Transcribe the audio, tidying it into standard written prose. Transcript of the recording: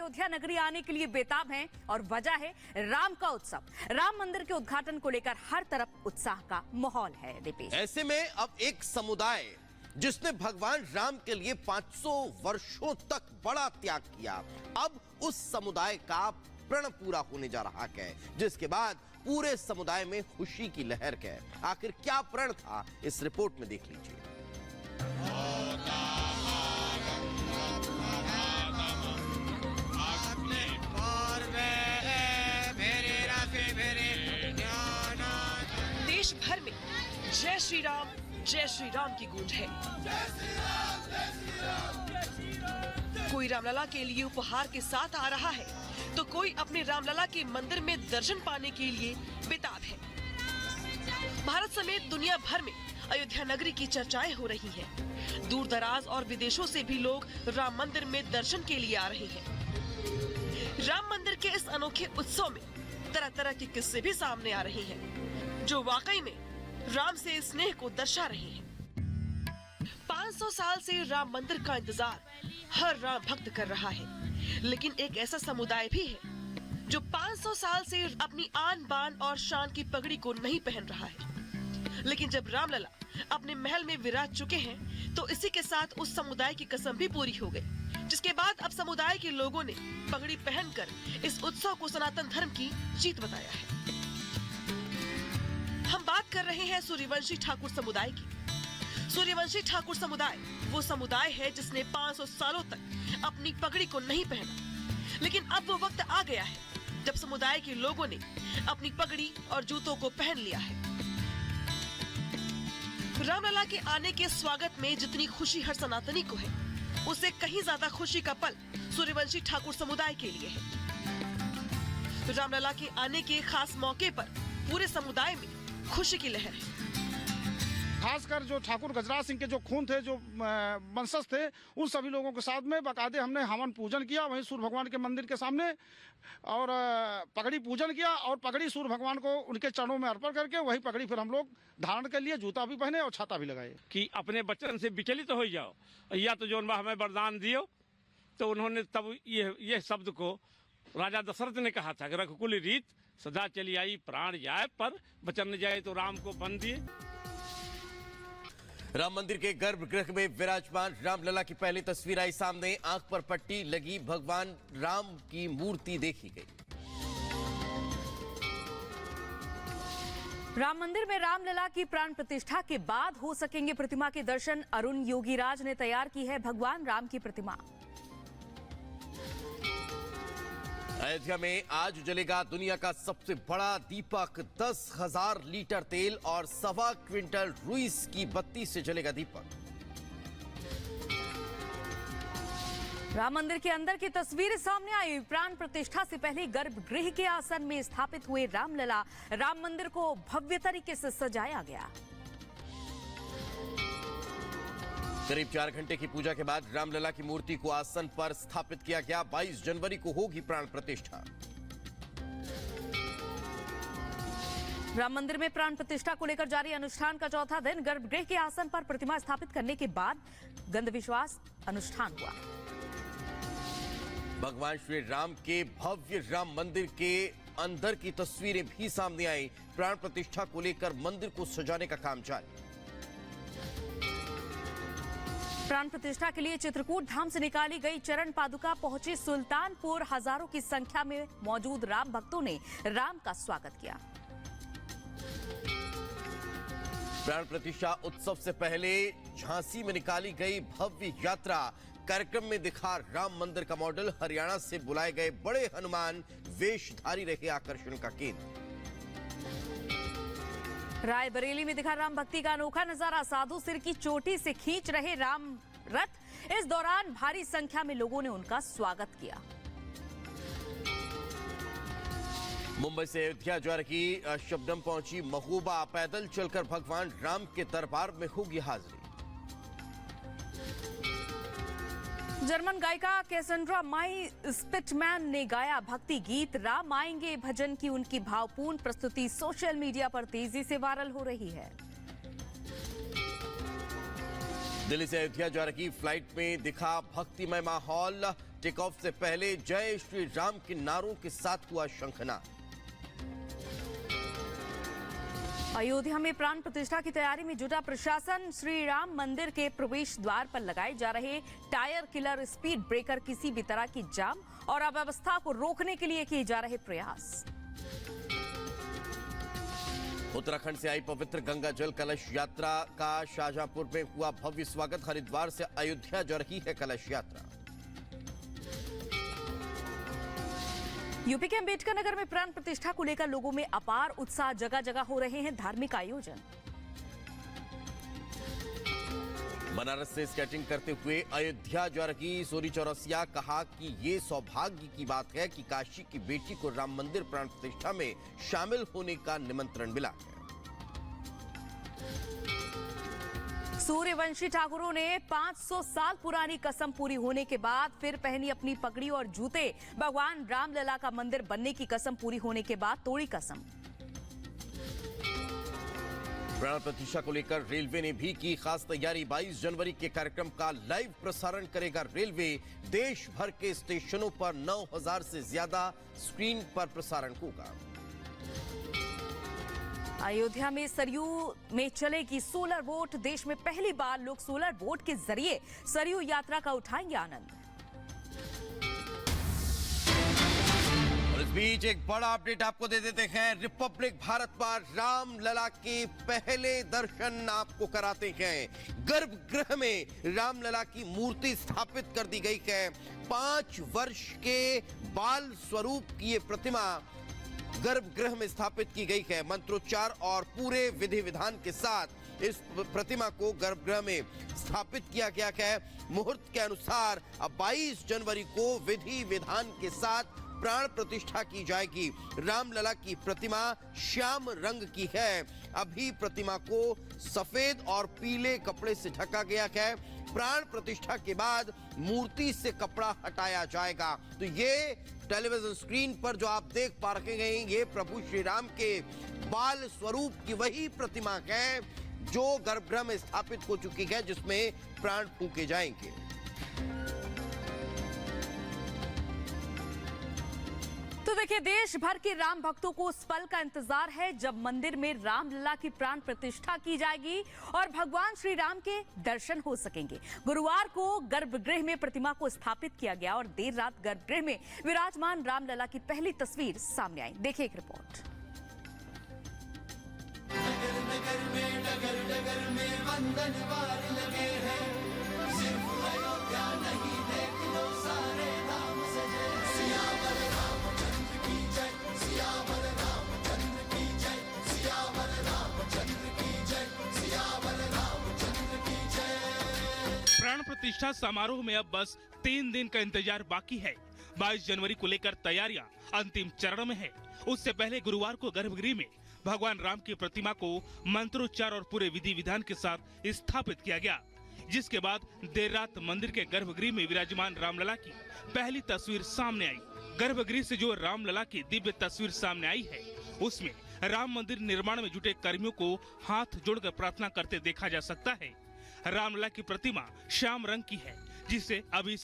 अयोध्या नगरी आने के लिए बेताब हैं और वजह है राम का उत्सव। राम मंदिर के उद्घाटन को लेकर हर तरफ उत्साह का माहौल है। दीपेश, ऐसे में अब एक समुदाय जिसने भगवान राम के लिए 500 वर्षों तक बड़ा त्याग किया, अब उस समुदाय का प्रण पूरा होने जा रहा है, जिसके बाद पूरे समुदाय में खुशी की लहर है। आखिर क्या प्रण था, इस रिपोर्ट में देख लीजिए। देश भर में जय श्री राम की गूंज है। कोई रामलला के लिए उपहार के साथ आ रहा है तो कोई अपने रामलला के मंदिर में दर्शन पाने के लिए बेताब है। भारत समेत दुनिया भर में अयोध्या नगरी की चर्चाएं हो रही हैं। दूर दराज और विदेशों से भी लोग राम मंदिर में दर्शन के लिए आ रहे हैं। राम मंदिर के इस अनोखे उत्सव में तरह तरह के किस्से भी सामने आ रहे हैं, जो वाकई में राम से स्नेह को दर्शा रहे हैं। 500 साल से राम मंदिर का इंतजार हर राम भक्त कर रहा है, लेकिन एक ऐसा समुदाय भी है जो 500 साल से अपनी आन बान और शान की पगड़ी को नहीं पहन रहा है। लेकिन जब रामलला अपने महल में विराज चुके हैं तो इसी के साथ उस समुदाय की कसम भी पूरी हो गई, जिसके बाद अब समुदाय के लोगों ने पगड़ी पहनकर इस उत्सव को सनातन धर्म की जीत बताया है। हम बात कर रहे हैं सूर्यवंशी ठाकुर समुदाय की। सूर्यवंशी ठाकुर समुदाय वो समुदाय है जिसने 500 सालों तक अपनी पगड़ी को नहीं पहना, लेकिन अब वो वक्त आ गया है जब समुदाय के लोगों ने अपनी पगड़ी और जूतों को पहन लिया है। रामलला के आने के स्वागत में जितनी खुशी हर सनातनी को है, उससे कहीं ज्यादा खुशी का पल सूर्यवंशी ठाकुर समुदाय के लिए है। रामलला के आने के खास मौके पर पूरे समुदाय में खुशी की लहर है। खासकर जो ठाकुर गजराज सिंह के जो खून थे, जो वंशज थे, उन सभी लोगों के साथ में बाकायदे हमने हवन पूजन किया वहीं सूर्य भगवान के मंदिर के सामने, और पगड़ी पूजन किया और पगड़ी सूर्य भगवान को उनके चरणों में अर्पण करके वही पगड़ी फिर हम लोग धारण कर लिए, जूता भी पहने और छाता भी लगाए कि अपने बचन से विचलित हो जाओ, या तो जो हमें वरदान दियो। तो उन्होंने तब ये शब्द को राजा दशरथ ने कहा था कि रघुकुल रीत सदा चली आई, प्राण जाए पर बचन न जाए तो राम को बन दिए। राम मंदिर के गर्भगृह में विराजमान रामलला की पहली तस्वीर आई सामने। आंख पर पट्टी लगी भगवान राम की मूर्ति देखी गई। राम मंदिर में रामलला की प्राण प्रतिष्ठा के बाद हो सकेंगे प्रतिमा के दर्शन। अरुण योगीराज ने तैयार की है भगवान राम की प्रतिमा। अयोध्या में आज जलेगा दुनिया का सबसे बड़ा दीपक। 10,000 लीटर तेल और 1.25 क्विंटल रुई की बत्ती से जलेगा दीपक। राम मंदिर के अंदर की तस्वीरें सामने आई। प्राण प्रतिष्ठा से पहले गर्भगृह के आसन में स्थापित हुए रामलला। राम मंदिर को भव्य तरीके से सजाया गया। करीब 4 घंटे की पूजा के बाद रामलला की मूर्ति को आसन पर स्थापित किया गया। 22 जनवरी को होगी प्राण प्रतिष्ठा। राम मंदिर में प्राण प्रतिष्ठा को लेकर जारी अनुष्ठान का चौथा दिन। गर्भगृह के आसन पर प्रतिमा स्थापित करने के बाद गंध विश्वास अनुष्ठान हुआ। भगवान श्री राम के भव्य राम मंदिर के अंदर की तस्वीरें भी सामने आई। प्राण प्रतिष्ठा को लेकर मंदिर को सजाने का काम जारी। प्राण प्रतिष्ठा के लिए चित्रकूट धाम से निकाली गई चरण पादुका पहुंची सुल्तानपुर। हजारों की संख्या में मौजूद राम भक्तों ने राम का स्वागत किया। प्राण प्रतिष्ठा उत्सव से पहले झांसी में निकाली गई भव्य यात्रा। कार्यक्रम में दिखा राम मंदिर का मॉडल। हरियाणा से बुलाए गए बड़े हनुमान वेशधारी रहे आकर्षण का केंद्र। रायबरेली में दिखा राम भक्ति का अनोखा नजारा। साधु सिर की चोटी से खींच रहे राम रथ। इस दौरान भारी संख्या में लोगों ने उनका स्वागत किया। मुंबई से अयोध्या जा रही शबनम पहुंची महबूबा। पैदल चलकर भगवान राम के दरबार में होगी हाजिरी। जर्मन गायिका कैसेंड्रा माई स्पिटमैन ने गाया भक्ति गीत। राम आएंगे भजन की उनकी भावपूर्ण प्रस्तुति सोशल मीडिया पर तेजी से वायरल हो रही है। दिल्ली से अयोध्या जा रही फ्लाइट में दिखा भक्तिमय माहौल। टेक ऑफ से पहले जय श्री राम के नारों के साथ हुआ शंखनाद। अयोध्या में प्राण प्रतिष्ठा की तैयारी में जुटा प्रशासन। श्री राम मंदिर के प्रवेश द्वार पर लगाए जा रहे टायर किलर स्पीड ब्रेकर किसी भी तरह की जाम और अव्यवस्था को रोकने के लिए किए जा रहे प्रयास। उत्तराखंड से आई पवित्र गंगा जल कलश यात्रा का शाहजहांपुर में हुआ भव्य स्वागत। हरिद्वार से अयोध्या जा रही है कलश यात्रा। यूपी के अंबेडकर नगर में प्राण प्रतिष्ठा को लेकर लोगों में अपार उत्साह। जगह जगह हो रहे हैं धार्मिक आयोजन। बनारस से स्केटिंग करते हुए अयोध्या जा रही सोनी चौरसिया कहा कि ये सौभाग्य की बात है कि काशी की बेटी को राम मंदिर प्राण प्रतिष्ठा में शामिल होने का निमंत्रण मिला है। सूर्यवंशी ठाकुरों ने 500 साल पुरानी कसम पूरी होने के बाद फिर पहनी अपनी पगड़ी और जूते। भगवान रामलला का मंदिर बनने की कसम पूरी होने के बाद तोड़ी कसम। प्राण प्रतिष्ठा को लेकर रेलवे ने भी की खास तैयारी। 22 जनवरी के कार्यक्रम का लाइव प्रसारण करेगा रेलवे। देश भर के स्टेशनों पर 9000 से ज्यादा स्क्रीन पर प्रसारण होगा। अयोध्या में सरयू में चलेगी सोलर बोट। देश में पहली बार लोग सोलर बोट के जरिए सरयू यात्रा का उठाएंगे आनंद। और इस बीच एक बड़ा अपडेट आपको दे देते हैं। रिपब्लिक भारत पर रामलला के पहले दर्शन आपको कराते हैं। गर्भगृह में रामलला की मूर्ति स्थापित कर दी गई है। 5 वर्ष के बाल स्वरूप की ये प्रतिमा गर्भगृह में स्थापित की गई है। मंत्रोच्चार और पूरे विधि विधान के साथ इस प्रतिमा को गर्भगृह में स्थापित किया गया है। मुहूर्त के अनुसार अब 22 जनवरी को विधि विधान के साथ प्राण प्रतिष्ठा की जाएगी। रामलला की प्रतिमा श्याम रंग की है। अभी प्रतिमा को सफेद और पीले कपड़े से ढका गया है। प्राण प्रतिष्ठा के बाद मूर्ति से कपड़ा हटाया जाएगा। तो ये टेलीविजन स्क्रीन पर जो आप देख पा रहे हैं, ये प्रभु श्री राम के बाल स्वरूप की वही प्रतिमा है जो गर्भगृह में स्थापित हो चुकी है, जिसमें प्राण फूंके जाएंगे। तो देखिए, देश भर के राम भक्तों को उस पल का इंतजार है जब मंदिर में रामलला की प्राण प्रतिष्ठा की जाएगी और भगवान श्री राम के दर्शन हो सकेंगे। गुरुवार को गर्भगृह में प्रतिमा को स्थापित किया गया और देर रात गर्भगृह में विराजमान रामलला की पहली तस्वीर सामने आई। देखिए एक रिपोर्ट। नगर नगर में डगर डगर में वंदनवार लगे हैं। सिर्फ अयोध्या नहीं, देख लो सारे धाम सजे हैं। सियावर रामचंद्र की जय, सियावर रामचंद्र की जय, सियावर रामचंद्र की जय, सियावर रामचंद्र की जय। प्राण प्रतिष्ठा समारोह में अब बस 3 दिन का इंतजार बाकी है। 22 जनवरी को लेकर तैयारियां अंतिम चरण में है। उससे पहले गुरुवार को गर्भगृह में भगवान राम की प्रतिमा को मंत्रोच्चार और पूरे विधि विधान के साथ स्थापित किया गया, जिसके बाद देर रात मंदिर के गर्भगृह में विराजमान रामलला की पहली तस्वीर सामने आई। गर्भगृह से जो रामलला की दिव्य तस्वीर सामने आई है, उसमें राम मंदिर निर्माण में जुटे कर्मियों को हाथ जोड़कर प्रार्थना करते देखा जा सकता है। रामलला की प्रतिमा श्याम रंग की है, जिसे अभी